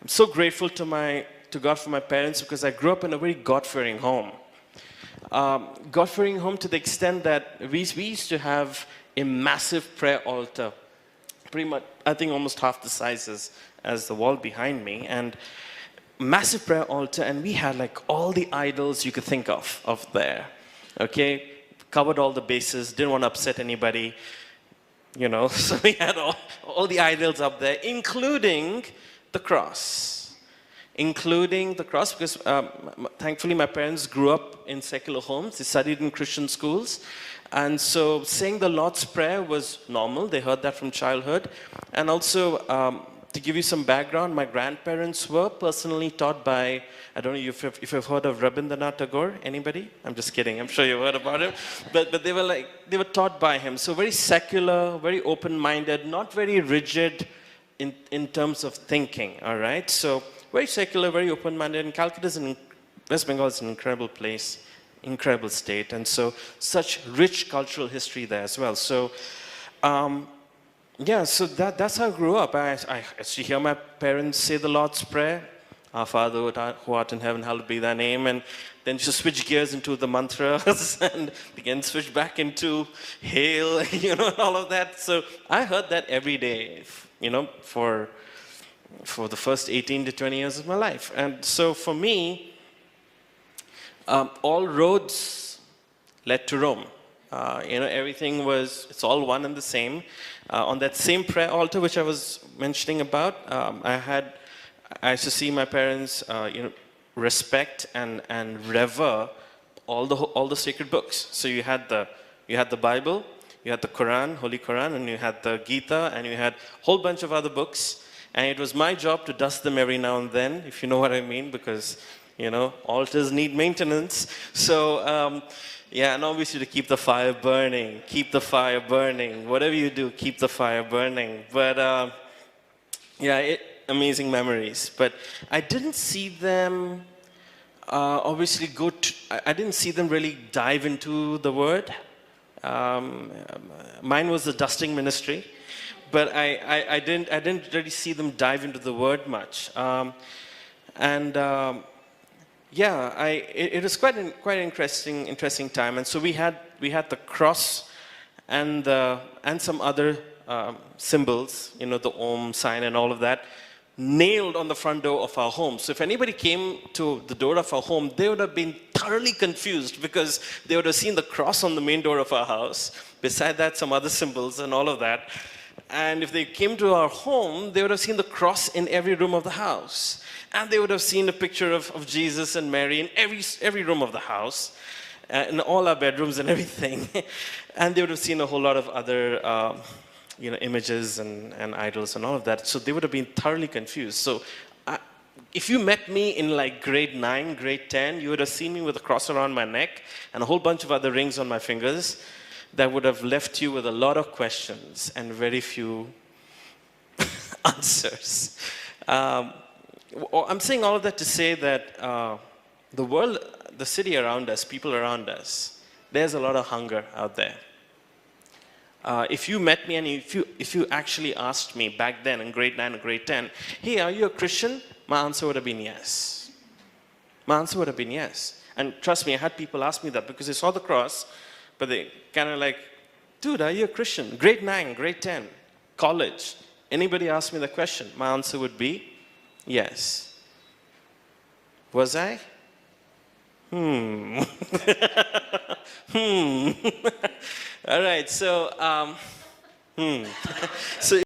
I'm so grateful to God for my parents because I grew up in a very God-fearing home. God-fearing home to the extent that we used to have a massive prayer altar, pretty much, I think almost half the size as the wall behind me, and massive prayer altar, and we had like all the idols you could think of there, okay? Covered all the bases, didn't want to upset anybody, so we had all the idols up there, including the cross. Because thankfully my parents grew up in secular homes. They studied in Christian schools. And so saying the Lord's Prayer was normal. They heard that from childhood. And also, to give you some background, my grandparents were personally taught by, I don't know if you've heard of Rabindranath Tagore. Anybody? I'm just kidding. I'm sure you've heard about him. But they were taught by him. So very secular, very open-minded, not very rigid in terms of thinking, all right? So very secular, very open-minded. And Calcutta West Bengal is an incredible place, incredible state. And so such rich cultural history there as well. So, yeah, so that's how I grew up. I used to hear my parents say the Lord's Prayer, Our Father who art in heaven, hallowed be thy name, and then just switch gears into the mantras and again switch back into Hail, and all of that. So I heard that every day, for the first 18 to 20 years of my life. And so for me, all roads led to Rome. Everything it's all one and the same. On that same prayer altar, which I was mentioning about, I used to see my parents, respect and revere all the sacred books. So you had the Bible, you had the Quran, Holy Quran, and you had the Gita, and you had a whole bunch of other books. And it was my job to dust them every now and then, if you know what I mean, because altars need maintenance. So. Yeah, and obviously to keep the fire burning. Whatever you do, keep the fire burning. But amazing memories. But I didn't see them obviously I didn't see them really dive into the word. Mine was the dusting ministry. But I didn't really see them dive into the word much. It was quite an interesting time, and so we had the cross and some other symbols, the Om sign and all of that, nailed on the front door of our home. So if anybody came to the door of our home, they would have been thoroughly confused because they would have seen the cross on the main door of our house. Beside that, some other symbols and all of that. And if they came to our home, they would have seen the cross in every room of the house. And they would have seen a picture of Jesus and Mary in every room of the house, in all our bedrooms and everything. And they would have seen a whole lot of other images and idols and all of that. So they would have been thoroughly confused. So if you met me in like grade 9, grade 10, you would have seen me with a cross around my neck and a whole bunch of other rings on my fingers that would have left you with a lot of questions and very few answers. I'm saying all of that to say that the world, the city around us, people around us, there's a lot of hunger out there. If you met me and if you actually asked me back then in grade 9 or grade 10, hey, are you a Christian? My answer would have been yes. My answer would have been yes. And trust me, I had people ask me that because they saw the cross, but they kind of like, dude, are you a Christian? Grade 9, grade 10, college. Anybody ask me the question, my answer would be yes. Was I? All right, so, so